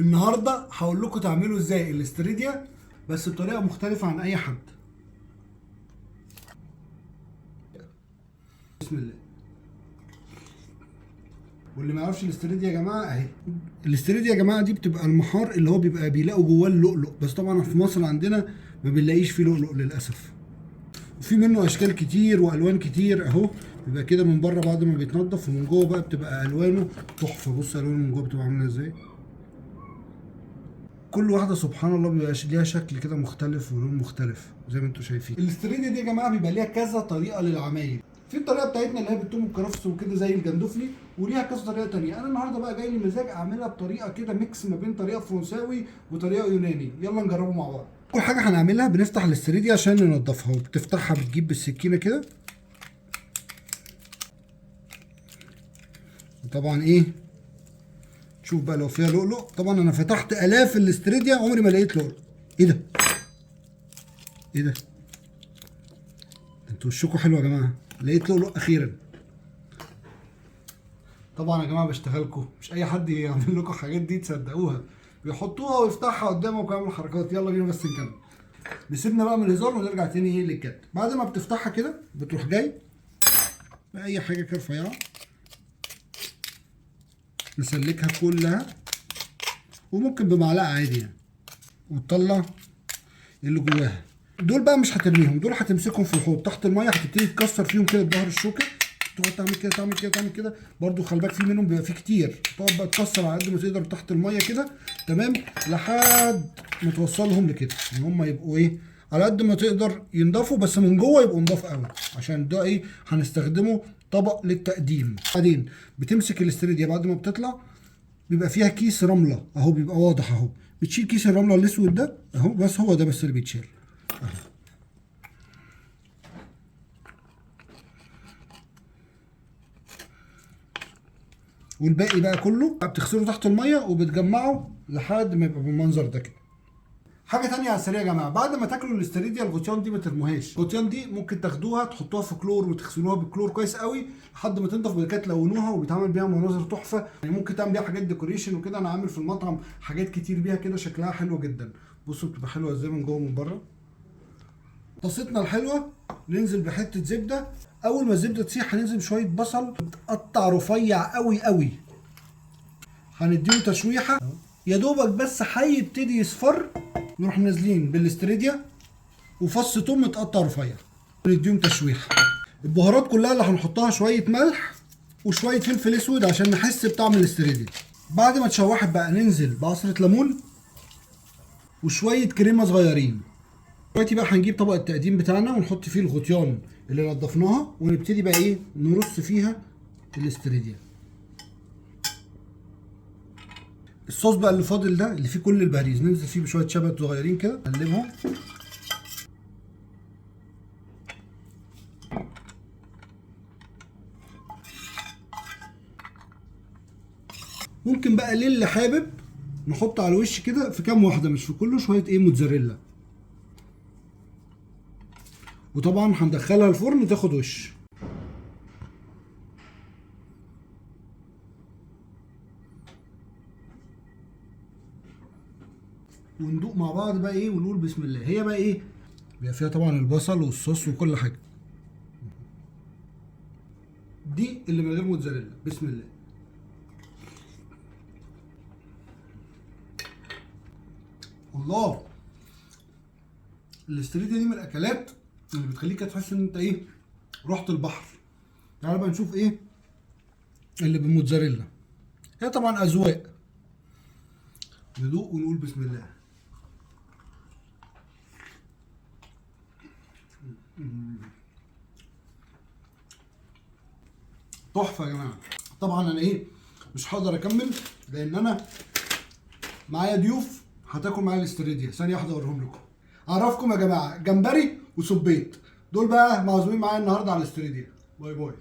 النهارده هقول لكم تعملوا ازاي الاستريديا بس بطريقه مختلفه عن اي حد. بسم الله. واللي ما يعرفش الاستريديا يا جماعه اهي. الاستريديا يا جماعه دي بتبقى المحار اللي هو بيبقى بيلاقوا جواه اللؤلؤ، بس طبعا في مصر عندنا ما بنلاقيش فيه لؤلؤ للاسف. وفي منه اشكال كتير والوان كتير اهو. بيبقى كده من بره بعد ما بيتنضف، ومن جوه بقى بتبقى الوانه تحفه. بص الوانه من جوه بتبقى عامله ازاي. كل واحده سبحان الله بيبقى ليها شكل كده مختلف ولون مختلف زي ما انتم شايفين. الاستريديا دي يا جماعه بيبقى ليها كذا طريقه للعمايل. في الطريقه بتاعتنا اللي هي بالثوم والكرفس وكده زي الجندفلي، وليها كذا طريقه تانية. انا النهارده بقى جاي لي مزاج اعملها بطريقه كده ميكس ما بين طريقه فرنساوي وطريقه يوناني. يلا نجربه مع بعض. اول حاجه هنعملها بنفتح الاستريديا عشان ننضفها، وبتفتحها بتجيب بالسكينه كده. وطبعا ايه، شوف بقى لو فيها لؤلؤ. طبعا انا فتحت الاف الاستريديا عمري ما لقيت لؤلؤ. ايه ده؟ ايه ده؟ انتوا وشكوا حلو يا جماعه، لقيت لؤلؤ اخيرا. طبعا يا جماعه بشتغلكم، مش اي حد يعمل لكم الحاجات دي تصدقوها. بيحطوها ويفتحها قدامك ويعمل حركات. يلا بينا بس نكمل. نسيبنا بقى من الهزار ونرجع تاني ايه للجد. بعد ما بتفتحها كده بتروح جاي باي حاجه كده رفيعه نسلكها كلها، وممكن بمعلقه عادي يعني، وتطلع اللي جواها. دول بقى مش هترميهم، دول هتمسكهم في الحوض تحت الميه، هتبتدي تكسر فيهم كده بظهر الشوكه. تقعد تعمل كده تعمل كده تعمل كده. برده خلي بالك في منهم بيبقى فيه كتير، تقعد بقى تكسر على قد ما تقدر تحت الميه كده. تمام، لحد ما توصلهم لكده ان هم يبقوا ايه، على قد ما تقدر ينضفوا، بس من جوه يبقوا نضاف قوي، عشان ده ايه هنستخدمه طبق للتقديم. بعدين بتمسك الاستريديا بعد ما بتطلع بيبقى فيها كيس رمله اهو، بيبقى واضح اهو. بتشيل كيس الرمله الاسود ده اهو، بس هو ده بس اللي بيتشال اهو. والباقي بقى كله بتغسله تحت الميه وبتجمعه لحد ما يبقى بالمنظر ده كده. حاجه تانية على السريع يا جماعه، بعد ما تاكلوا الاستريديا الغطيان دي ما ترموهاش. الغطيان دي ممكن تاخدوها تحطوها في كلور وتغسلوها بالكلور كويس قوي لحد ما تنضف، وبعد كده تلونوها وبيتعمل بيها مناظر تحفه. يعني ممكن تعمل بيها حاجات ديكوريشن وكده. انا عامل في المطعم حاجات كتير بيها كده شكلها حلو جدا. بصوا بتبقى حلوه ازاي من جوه ومن بره. طاستنا الحلوه ننزل بحته زبده. اول ما الزبده تسيح هننزل بشويه بصل متقطع رفيع قوي قوي. هنديله تشويحه يا دوبك بس هيبتدي يصفر، نروح نازلين بالاستريديا وفص توم متقطع رفيع، نديهم تشويحه. البهارات كلها اللي هنحطها شويه ملح وشويه فلفل اسود عشان نحس بطعم الاستريديا. بعد ما تشوحت بقى ننزل بعصره ليمون وشويه كريمه صغيرين. دلوقتي بقى هنجيب طبق التقديم بتاعنا ونحط فيه الغطيان اللي نضفناها، ونبتدي بقى ايه نرص فيها الاستريديا. الصوص بقى اللي فاضل ده اللي فيه كل البهاريز ننزل فيه بشويه شبت صغيرين كده، نقلبهم. ممكن بقى للي حابب نحط على الوش كده في كام واحده مش في كله شويه ايه موتزاريلا. وطبعا هندخلها الفرن تاخد وش. وندوق مع بعض بقى ايه ونقول بسم الله. هي بقى ايه بيبقى فيها طبعا البصل والصوص وكل حاجه. دي اللي من غير موتزاريلا. بسم الله. الله، الاستريديا دي من الاكلات اللي بتخليك تحس ان انت ايه رحت البحر. تعالى بقى نشوف ايه اللي بالموتزاريلا. هي طبعا اذواق. ندوق ونقول بسم الله. تحفه يا جماعه. طبعا انا ايه مش هقدر اكمل لان انا معايا ضيوف هتاكل معايا الاستريديا. ثانيه واحده اوريهم لكم. اعرفكم يا جماعه جمبري وسبيط، دول بقى معزومين معايا النهارده على الاستريديا. باي باي.